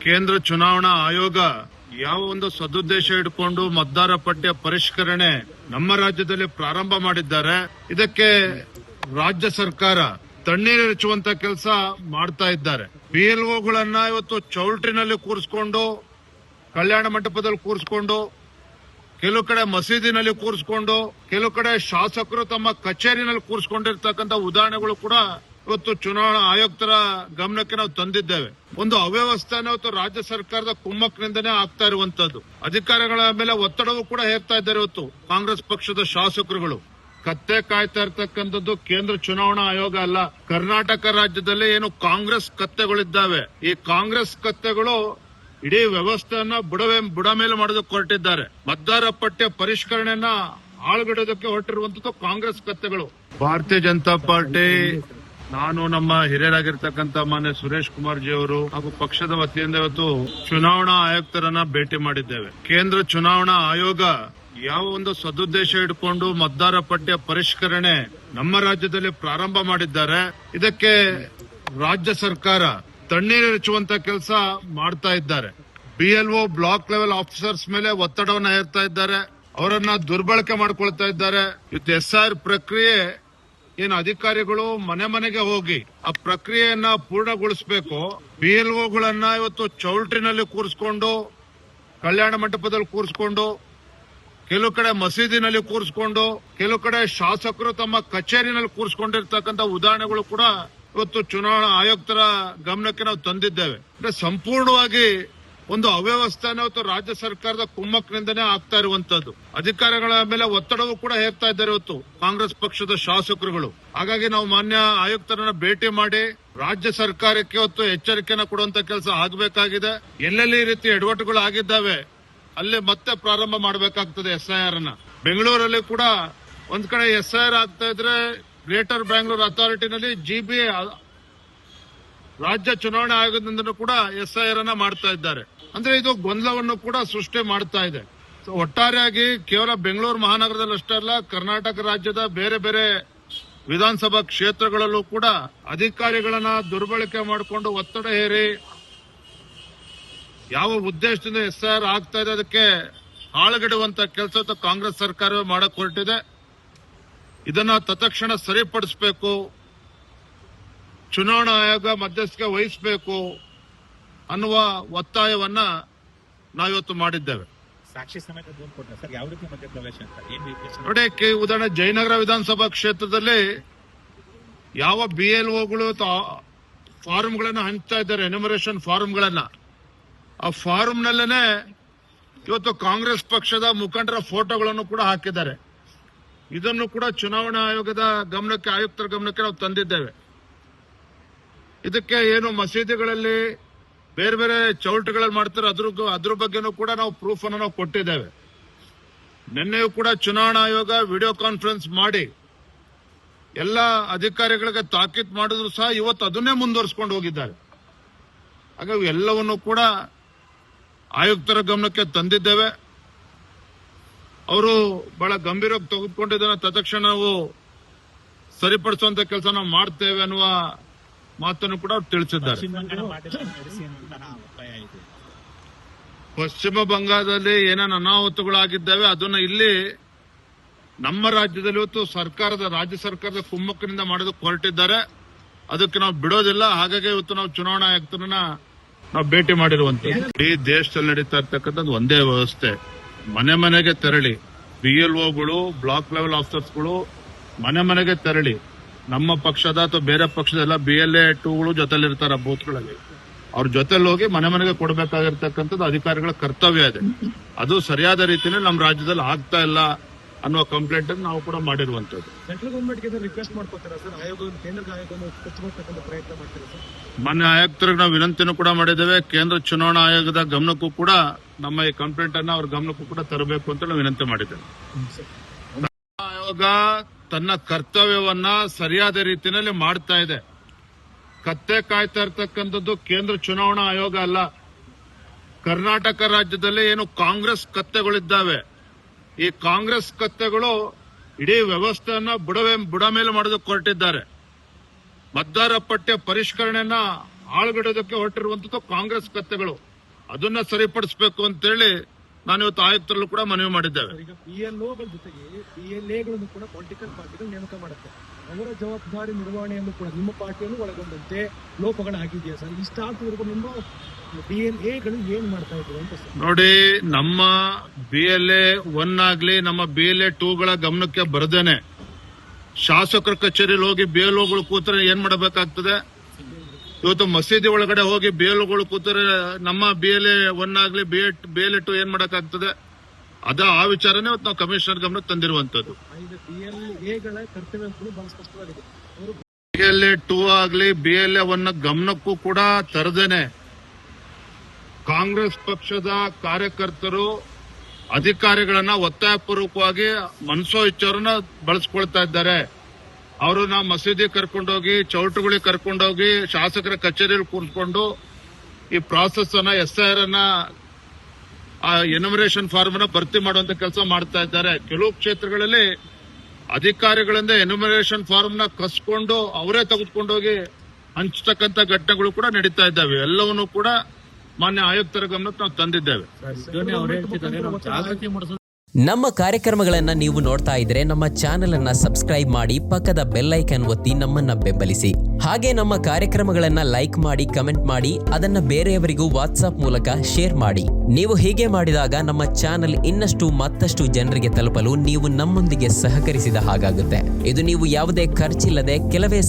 ಕೇಂದ್ರ ಚುನಾವಣಾ ಆಯೋಗ ಯಾವ ಒಂದು ಸದುದ್ದೇಶ ಇಟ್ಕೊಂಡು ಮತದಾರ ಪಟ್ಟಿಯ ಪರಿಷ್ಕರಣೆ ನಮ್ಮ ರಾಜ್ಯದಲ್ಲಿ ಪ್ರಾರಂಭ ಮಾಡಿದ್ದಾರೆ. ಇದಕ್ಕೆ ರಾಜ್ಯ ಸರ್ಕಾರ ತಣ್ಣೀರು ಹೆಚ್ಚುವಂತ ಕೆಲಸ ಮಾಡ್ತಾ ಇದ್ದಾರೆ. ಬಿಎಲ್ಒಗಳನ್ನ ಇವತ್ತು ಚೌಲ್ಟ್ರಿನಲ್ಲಿ ಕೂರಿಸಿಕೊಂಡು, ಕಲ್ಯಾಣ ಮಂಟಪದಲ್ಲಿ ಕೂರಿಸಿಕೊಂಡು, ಕೆಲವು ಕಡೆ ಮಸೀದಿನಲ್ಲಿ ಕೂರಿಸಿಕೊಂಡು, ಕೆಲವು ಕಡೆ ಶಾಸಕರು ತಮ್ಮ ಕಚೇರಿನಲ್ಲಿ ಕೂರಿಸಿಕೊಂಡಿರ್ತಕ್ಕಂಥ ಉದಾಹರಣೆಗಳು ಕೂಡ ಇವತ್ತು ಚುನಾವಣಾ ಆಯುಕ್ತರ ಗಮನಕ್ಕೆ ನಾವು ತಂದಿದ್ದೇವೆ. ಒಂದು ಅವ್ಯವಸ್ಥೆನ ಇವತ್ತು ರಾಜ್ಯ ಸರ್ಕಾರದ ಕುಮ್ಮಕ್ನಿಂದನೇ ಆಗ್ತಾ ಇರುವಂತದ್ದು. ಅಧಿಕಾರಿಗಳ ಮೇಲೆ ಒತ್ತಡವೂ ಕೂಡ ಹೇರ್ತಾ ಇದ್ದಾರೆ. ಇವತ್ತು ಕಾಂಗ್ರೆಸ್ ಪಕ್ಷದ ಶಾಸಕರುಗಳು ಕತ್ತೆ ಕಾಯ್ತಾ ಇರ್ತಕ್ಕಂಥದ್ದು ಕೇಂದ್ರ ಚುನಾವಣಾ ಆಯೋಗ ಅಲ್ಲ, ಕರ್ನಾಟಕ ರಾಜ್ಯದಲ್ಲಿ ಏನು ಕಾಂಗ್ರೆಸ್ ಕತ್ತೆಗಳಿದ್ದಾವೆ, ಈ ಕಾಂಗ್ರೆಸ್ ಕತ್ತೆಗಳು ಇಡೀ ವ್ಯವಸ್ಥೆಯನ್ನ ಬುಡ ಮೇಲೆ ಮಾಡೋದಕ್ಕೆ ಹೊರಟಿದ್ದಾರೆ. ಮತದಾರ ಪಟ್ಟಿಯ ಪರಿಷ್ಕರಣೆಯನ್ನ ಹಾಳುಗೆಡೋದಕ್ಕೆ ಹೊರಟಿರುವಂತದ್ದು ಕಾಂಗ್ರೆಸ್ ಕತ್ತೆಗಳು. ಭಾರತೀಯ ಜನತಾ ಪಾರ್ಟಿ, ನಾನು ನಮ್ಮ ಹಿರಿಯರಾಗಿರ್ತಕ್ಕಂಥ ಮಾನ್ಯ ಸುರೇಶ್ ಕುಮಾರ್ ಜಿ ಅವರು ಹಾಗೂ ಪಕ್ಷದ ವತಿಯಿಂದ ಇವತ್ತು ಚುನಾವಣಾ ಆಯುಕ್ತರನ್ನ ಭೇಟಿ ಮಾಡಿದ್ದೇವೆ. ಕೇಂದ್ರ ಚುನಾವಣಾ ಆಯೋಗ ಯಾವ ಒಂದು ಸದುದ್ದೇಶ ಇಟ್ಕೊಂಡು ಮತದಾರ ಪಟ್ಟಿಯ ಪರಿಷ್ಕರಣೆ ನಮ್ಮ ರಾಜ್ಯದಲ್ಲಿ ಪ್ರಾರಂಭ ಮಾಡಿದ್ದಾರೆ. ಇದಕ್ಕೆ ರಾಜ್ಯ ಸರ್ಕಾರ ತಣ್ಣೀರು ಹೆಚ್ಚುವಂತ ಕೆಲಸ ಮಾಡ್ತಾ ಇದ್ದಾರೆ. ಬಿಎಲ್ಒ ಬ್ಲಾಕ್ ಲೆವೆಲ್ ಆಫೀಸರ್ಸ್ ಮೇಲೆ ಒತ್ತಡವನ್ನು ಹೇರ್ತಾ ಇದ್ದಾರೆ, ಅವರನ್ನ ದುರ್ಬಳಕೆ ಮಾಡ್ಕೊಳ್ತಾ ಇದ್ದಾರೆ. ಇವತ್ತು ಎಸ್ಐಆರ್ ಪ್ರಕ್ರಿಯೆ ಏನು ಅಧಿಕಾರಿಗಳು ಮನೆ ಮನೆಗೆ ಹೋಗಿ ಆ ಪ್ರಕ್ರಿಯೆಯನ್ನ ಪೂರ್ಣಗೊಳಿಸಬೇಕು. ಬಿಎಲ್ಒಗಳನ್ನ ಇವತ್ತು ಚೌಲ್ಟ್ರಿನಲ್ಲಿ ಕೂರಿಸಿಕೊಂಡು, ಕಲ್ಯಾಣ ಮಂಟಪದಲ್ಲಿ ಕೂರಿಸಿಕೊಂಡು, ಕೆಲವು ಕಡೆ ಮಸೀದಿನಲ್ಲಿ ಕೂರಿಸಿಕೊಂಡು, ಕೆಲವು ಕಡೆ ಶಾಸಕರು ತಮ್ಮ ಕಚೇರಿನಲ್ಲಿ ಕೂರಿಸಿಕೊಂಡಿರ್ತಕ್ಕಂಥ ಉದಾಹರಣೆಗಳು ಕೂಡ ಇವತ್ತು ಚುನಾವಣಾ ಆಯುಕ್ತರ ಗಮನಕ್ಕೆ ನಾವು ತಂದಿದ್ದೇವೆ. ಸಂಪೂರ್ಣವಾಗಿ ಒಂದು ಅವ್ಯವಸ್ಥೆನ ಇವತ್ತು ರಾಜ್ಯ ಸರ್ಕಾರದ ಕುಮ್ಮಕ್ನಿಂದನೇ ಆಗ್ತಾ ಇರುವಂತದ್ದು. ಅಧಿಕಾರಿಗಳ ಮೇಲೆ ಒತ್ತಡವೂ ಕೂಡ ಹೇರ್ತಾ ಇದ್ದಾರೆ ಇವತ್ತು ಕಾಂಗ್ರೆಸ್ ಪಕ್ಷದ ಶಾಸಕರುಗಳು. ಹಾಗಾಗಿ ನಾವು ಮಾನ್ಯ ಆಯುಕ್ತರನ್ನ ಭೇಟಿ ಮಾಡಿ ರಾಜ್ಯ ಸರ್ಕಾರಕ್ಕೆ ಇವತ್ತು ಎಚ್ಚರಿಕೆಯನ್ನು ಕೊಡುವಂತ ಕೆಲಸ ಆಗಬೇಕಾಗಿದೆ. ಎಲ್ಲೆಲ್ಲಿ ಈ ರೀತಿ ಎಡವಟ್ಟುಗಳು ಆಗಿದ್ದಾವೆ ಅಲ್ಲಿ ಮತ್ತೆ ಪ್ರಾರಂಭ ಮಾಡಬೇಕಾಗ್ತದೆ ಎಸ್ಐಆರ್ ಅನ್ನ. ಬೆಂಗಳೂರಲ್ಲಿ ಕೂಡ ಒಂದ್ ಕಡೆ ಎಸ್ಐಆರ್ ಆಗ್ತಾ ಇದ್ರೆ ಗ್ರೇಟರ್ ಬ್ಯಾಂಗ್ಳೂರ್ ಅಥಾರಿಟಿನಲ್ಲಿ ಜಿಬಿ ರಾಜ್ಯ ಚುನಾವಣಾ ಆಯೋಗದಿಂದ ಕೂಡ ಎಸ್ಐಆರ್ ಅನ್ನ ಮಾಡ್ತಾ ಇದ್ದಾರೆ. ಅಂದ್ರೆ ಇದು ಗೊಂದಲವನ್ನು ಕೂಡ ಸೃಷ್ಟಿ ಮಾಡ್ತಾ ಇದೆ. ಒಟ್ಟಾರೆಯಾಗಿ ಕೇವಲ ಬೆಂಗಳೂರು ಮಹಾನಗರದಲ್ಲಿ ಅಷ್ಟೇ ಅಲ್ಲ, ಕರ್ನಾಟಕ ರಾಜ್ಯದ ಬೇರೆ ಬೇರೆ ವಿಧಾನಸಭಾ ಕ್ಷೇತ್ರಗಳಲ್ಲೂ ಕೂಡ ಅಧಿಕಾರಿಗಳನ್ನ ದುರ್ಬಳಕೆ ಮಾಡಿಕೊಂಡು ಒತ್ತಡ ಹೇರಿ ಯಾವ ಉದ್ದೇಶದಿಂದ ಎಸ್ಐಆರ್ ಆಗ್ತಾ ಇದೆ ಅದಕ್ಕೆ ಹಾಳುಗೆಡುವಂತ ಕೆಲಸ ಕಾಂಗ್ರೆಸ್ ಸರ್ಕಾರವೇ ಮಾಡಕ್ ಹೊರಟಿದೆ. ಇದನ್ನ ತತ್ಕ್ಷಣ ಸರಿಪಡಿಸಬೇಕು, ಚುನಾವಣಾ ಆಯೋಗ ಮಧ್ಯಸ್ಥಿಕೆ ವಹಿಸಬೇಕು ಅನ್ನುವ ಒತ್ತಾಯವನ್ನ ನಾವಿವತ್ತು ಮಾಡಿದ್ದೇವೆ. ಸಾಕ್ಷಿ ಸಮೇತ ದೂರು ಕೊಟ್ಟರೆ ಸರ್, ಯಾವ ರೀತಿ ಮಧ್ಯಪ್ರವೇಶ ಅಂತ ನೋಡಿ, ಉದಾಹರಣೆ ಜಯನಗರ ವಿಧಾನಸಭಾ ಕ್ಷೇತ್ರದಲ್ಲಿ ಯಾವ ಬಿಎಲ್ಒಗಳು ಫಾರ್ಮ್ಗಳನ್ನ ಹಂಚ್ತಾ ಇದ್ದಾರೆ, ಎನ್ಯುಮರೇಷನ್ ಫಾರ್ಮ್ಗಳನ್ನ, ಆ ಫಾರ್ಮ್ನಲ್ಲೇನೆ ಇವತ್ತು ಕಾಂಗ್ರೆಸ್ ಪಕ್ಷದ ಮುಖಂಡರ ಫೋಟೋಗಳನ್ನು ಕೂಡ ಹಾಕಿದ್ದಾರೆ. ಇದನ್ನು ಕೂಡ ಚುನಾವಣಾ ಆಯೋಗದ ಗಮನಕ್ಕೆ, ಆಯುಕ್ತರ ಗಮನಕ್ಕೆ ನಾವು ತಂದಿದ್ದೇವೆ. ಇದಕ್ಕೆ ಏನು ಮಸೀದಿಗಳಲ್ಲಿ ಬೇರೆ ಬೇರೆ ಚೌಲ್ಟ್ಗಳಲ್ಲಿ ಮಾಡ್ತಾರೆ ಅದ್ರ ಬಗ್ಗೆನೂ ಕೂಡ ನಾವು ಪ್ರೂಫ್ ಅನ್ನು ನಾವು ಕೊಟ್ಟಿದ್ದೇವೆ. ನಿನ್ನೆಯೂ ಕೂಡ ಚುನಾವಣಾ ಆಯೋಗ ವಿಡಿಯೋ ಕಾನ್ಫರೆನ್ಸ್ ಮಾಡಿ ಎಲ್ಲ ಅಧಿಕಾರಿಗಳಿಗೆ ತಾಕೀತು ಮಾಡಿದ್ರು ಸಹ ಇವತ್ತು ಅದನ್ನೇ ಮುಂದುವರಿಸಿಕೊಂಡು ಹೋಗಿದ್ದಾರೆ. ಹಾಗಾಗಿ ಎಲ್ಲವನ್ನೂ ಕೂಡ ಆಯುಕ್ತರ ಗಮನಕ್ಕೆ ತಂದಿದ್ದೇವೆ. ಅವರು ಬಹಳ ಗಂಭೀರವಾಗಿ ತೆಗೆದುಕೊಂಡಿದ್ದನ್ನ ತತ್ಕ್ಷಣ ನಾವು ಸರಿಪಡಿಸುವಂತ ಕೆಲಸ ನಾವು ಮಾಡ್ತೇವೆ ಅನ್ನುವ ಮಾತನ್ನು ಕೂಡ ಅವರು ತಿಳಿಸಿದ್ದಾರೆ. ಪಶ್ಚಿಮ ಬಂಗಾಳದಲ್ಲಿ ಏನೇನು ಅನಾಹುತಗಳಾಗಿದ್ದಾವೆ ಅದನ್ನ ಇಲ್ಲಿ ನಮ್ಮ ರಾಜ್ಯದಲ್ಲಿ ಇವತ್ತು ರಾಜ್ಯ ಸರ್ಕಾರದ ಕುಮ್ಮಕ್ಕಿನಿಂದ ಮಾಡೋದಕ್ಕೆ ಹೊರಟಿದ್ದಾರೆ. ಅದಕ್ಕೆ ನಾವು ಬಿಡೋದಿಲ್ಲ. ಹಾಗಾಗಿ ಇವತ್ತು ನಾವು ಚುನಾವಣಾ ಆಯುಕ್ತರನ್ನ ನಾವು ಭೇಟಿ ಮಾಡಿರುವಂತದ್ದು. ಇಡೀ ದೇಶದಲ್ಲಿ ನಡೀತಾ ಇರ್ತಕ್ಕಂಥದ್ದು ಒಂದೇ ವ್ಯವಸ್ಥೆ. ಮನೆ ಮನೆಗೆ ತೆರಳಿ ಬಿಎಲ್ಒಗಳು, ಬ್ಲಾಕ್ ಲೆವೆಲ್ ಆಫೀಸರ್ಸ್ಗಳು ಮನೆ ಮನೆಗೆ ತೆರಳಿ ನಮ್ಮ ಪಕ್ಷದ ಅಥವಾ ಬೇರೆ ಪಕ್ಷದ ಎಲ್ಲ BLA 2ಗಳು ಜೊತೆಲಿರ್ತಾರೆ ಬೂತ್ಗಳಲ್ಲಿ, ಅವ್ರ ಜೊತೆಲಿ ಹೋಗಿ ಮನೆ ಮನೆಗೆ ಕೊಡಬೇಕಾಗಿರ್ತಕ್ಕಂಥದ್ದು ಅಧಿಕಾರಿಗಳ ಕರ್ತವ್ಯ ಇದೆ. ಅದು ಸರಿಯಾದ ರೀತಿಯಲ್ಲಿ ನಮ್ಮ ರಾಜ್ಯದಲ್ಲಿ ಆಗ್ತಾ ಇಲ್ಲ ಅನ್ನುವ ಕಂಪ್ಲೇಂಟ್ ನಾವು ಕೂಡ ಮಾಡಿರುವಂತದ್ದು. ಸೆಂಟ್ರಲ್ ಗವರ್ಮೆಂಟ್ಗೆ ರಿಕ್ವೆಸ್ಟ್ ಮಾಡ್ಕೊತೀರಾ ಸರ್? ಕೇಂದ್ರ ಆಯೋಗವನ್ನು ಪ್ರಯತ್ನ ಮಾಡ್ತೀರಾ ಸರ್? ಮಾನ್ಯ ಆಯುಕ್ತರಿಗೆ ನಾವು ವಿನಂತಿನೂ ಕೂಡ ಮಾಡಿದ್ದೇವೆ. ಕೇಂದ್ರ ಚುನಾವಣಾ ಆಯೋಗದ ಗಮನಕ್ಕೂ ಕೂಡ ನಮ್ಮ ಈ ಕಂಪ್ಲೇಂಟ್ ಅನ್ನ ಅವ್ರ ಗಮನಕ್ಕೂ ಕೂಡ ತರಬೇಕು ಅಂತ ನಾವು ವಿನಂತಿ ಮಾಡಿದ್ದೇವೆ. ಆಯೋಗ ತನ್ನ ಕರ್ತವ್ಯವನ್ನ ಸರಿಯಾದ ರೀತಿಯಲ್ಲಿ ಮಾಡ್ತಾ ಇದೆ. ಕತ್ತೆ ಕಾಯ್ತಾ ಇರ್ತಕ್ಕಂಥದ್ದು ಕೇಂದ್ರ ಚುನಾವಣಾ ಆಯೋಗ ಅಲ್ಲ, ಕರ್ನಾಟಕ ರಾಜ್ಯದಲ್ಲಿ ಏನು ಕಾಂಗ್ರೆಸ್ ಕತ್ತೆಗಳಿದ್ದಾವೆ, ಈ ಕಾಂಗ್ರೆಸ್ ಕತ್ತೆಗಳು ಇಡೀ ವ್ಯವಸ್ಥೆಯನ್ನ ಬುಡ ಮೇಲೆ ಮಾಡೋದಕ್ಕೆ ಹೊರಟಿದ್ದಾರೆ. ಮತದಾರ ಪಟ್ಟಿಯ ಪರಿಷ್ಕರಣೆಯನ್ನ ಹಾಳುಗೆಡೋದಕ್ಕೆ ಹೊರಟಿರುವಂತದ್ದು ಕಾಂಗ್ರೆಸ್ ಕತ್ತೆಗಳು. ಅದನ್ನ ಸರಿಪಡಿಸಬೇಕು ಅಂತೇಳಿ ನಾನು ಇವತ್ತು ಆಯುಕ್ತರಲ್ಲೂ ಕೂಡ ಮನವಿ ಮಾಡಿದ್ದೇವೆ. ಈಗ PLOಗಳ ಜೊತೆಗೆ PLAಗಳನ್ನು ಕೂಡ ಪೊಲಿಟಿಕಲ್ ಪಾರ್ಟಿಗಳು ನೇಮಕ ಮಾಡುತ್ತೆ. ಅವರ ಜವಾಬ್ದಾರಿ ನಿರ್ವಹಣೆಯನ್ನು ಕೂಡ ನಿಮ್ಮ ಪಾರ್ಟಿಯನ್ನು ಒಳಗೊಂಡಂತೆ ಲೋಪಗಳಾಗಿದೆಯಾ ಸರ್? ಇಷ್ಟಾದವರೆಗೂ ನಿಮ್ಮ BLAಗಳು ಏನ್ ಮಾಡ್ತಾ ಇದ್ರು ಅಂತ ಸರ್? ನೋಡಿ, ನಮ್ಮ BLA 1 ಆಗ್ಲಿ ನಮ್ಮ BLA 2ಗಳ ಗಮನಕ್ಕೆ ಬರದೇನೆ ಶಾಸಕರ ಕಚೇರಿಯಲ್ಲಿ ಹೋಗಿ BLOಗಳು ಕೂತ್ರೆ ಏನ್ ಮಾಡಬೇಕಾಗ್ತದೆ? ಇವತ್ತು ಮಸೀದಿ ಒಳಗಡೆ ಹೋಗಿ BLOಗಳು ಕೂತ್ರೆ ನಮ್ಮ BLA 1 ಆಗ್ಲಿ BLA 2 ಏನ್ ಮಾಡಕ್ಕಾಗ್ತದೆ? ಆ ವಿಚಾರನೇ ಇವತ್ತು ನಾವು ಕಮಿಷನರ್ ಗಮನಕ್ಕೆ ತಂದಿರುವಂತದ್ದು. BLAಗಳ ಕರ್ತವ್ಯ ಬಹಳ ಸ್ಪಷ್ಟವಾಗಿದೆ. BLA 2 ಆಗ್ಲಿ BLA 1 ಗಮನಕ್ಕೂ ಕೂಡ ತರದೇನೆ ಕಾಂಗ್ರೆಸ್ ಪಕ್ಷದ ಕಾರ್ಯಕರ್ತರು ಅಧಿಕಾರಿಗಳನ್ನ ಒತ್ತಾಯಪೂರ್ವಕವಾಗಿ ಮನಸೋ ಇಚ್ಛಾರನ್ನ ಬಳಸ್ಕೊಳ್ತಾ ಇದ್ದಾರೆ. ಅವರು ನಾವು ಮಸೀದಿ ಕರ್ಕೊಂಡೋಗಿ ಚೌಟುಗಳಿಗೆ ಕರ್ಕೊಂಡೋಗಿ ಶಾಸಕರ ಕಚೇರಿಯಲ್ಲಿ ಕೂರಿಸ್ಕೊಂಡು ಈ ಪ್ರಾಸೆಸ್ ಅನ್ನ SIR ಅನ್ನ ಎನ್ಯುಮರೇಷನ್ ಫಾರ್ಮ್ ಅನ್ನ ಭರ್ತಿ ಮಾಡುವಂತ ಕೆಲಸ ಮಾಡ್ತಾ ಇದ್ದಾರೆ. ಕೆಲವು ಕ್ಷೇತ್ರಗಳಲ್ಲಿ ಅಧಿಕಾರಿಗಳಿಂದ ಎನ್ಯುಮರೇಷನ್ ಫಾರ್ಮ್ ನ ಕಸ್ಕೊಂಡು ಅವರೇ ತೆಗೆದುಕೊಂಡೋಗಿ ಹಂಚತಕ್ಕಂತ ಘಟನೆಗಳು ಕೂಡ ನಡೀತಾ ಇದ್ದಾವೆ. ಎಲ್ಲವನ್ನೂ ಕೂಡ ಮಾನ್ಯ ಆಯುಕ್ತರ ಗಮನಕ್ಕೆ ನಾವು ತಂದಿದ್ದೇವೆ. ನಮ್ಮ ಕಾರ್ಯಕ್ರಮಗಳನ್ನ ನೀವು ನೋಡ್ತಾ ಇದ್ರೆ ನಮ್ಮ ಚಾನೆಲ್ ಅನ್ನ ಸಬ್ಸ್ಕ್ರೈಬ್ ಮಾಡಿ, ಪಕ್ಕದ ಬೆಲ್ ಐಕಾನ್ ಒತ್ತಿ ನಮ್ಮನ್ನ ಬೆಂಬಲಿಸಿ. ಹಾಗೆ ನಮ್ಮ ಕಾರ್ಯಕ್ರಮಗಳನ್ನ ಲೈಕ್ ಮಾಡಿ, ಕಮೆಂಟ್ ಮಾಡಿ, ಅದನ್ನ ಬೇರೆಯವರಿಗೂ ವಾಟ್ಸ್ಆಪ್ ಮೂಲಕ ಶೇರ್ ಮಾಡಿ. ನೀವು ಹೀಗೆ ಮಾಡಿದಾಗ ನಮ್ಮ ಚಾನೆಲ್ ಮತ್ತಷ್ಟು ಜನರಿಗೆ ತಲುಪಲು ನೀವು ನಮ್ಮೊಂದಿಗೆ ಸಹಕರಿಸಿದ ಹಾಗಾಗುತ್ತೆ. ಇದು ನೀವು ಯಾವುದೇ ಖರ್ಚಿಲ್ಲದೆ ಕೆಲವೇ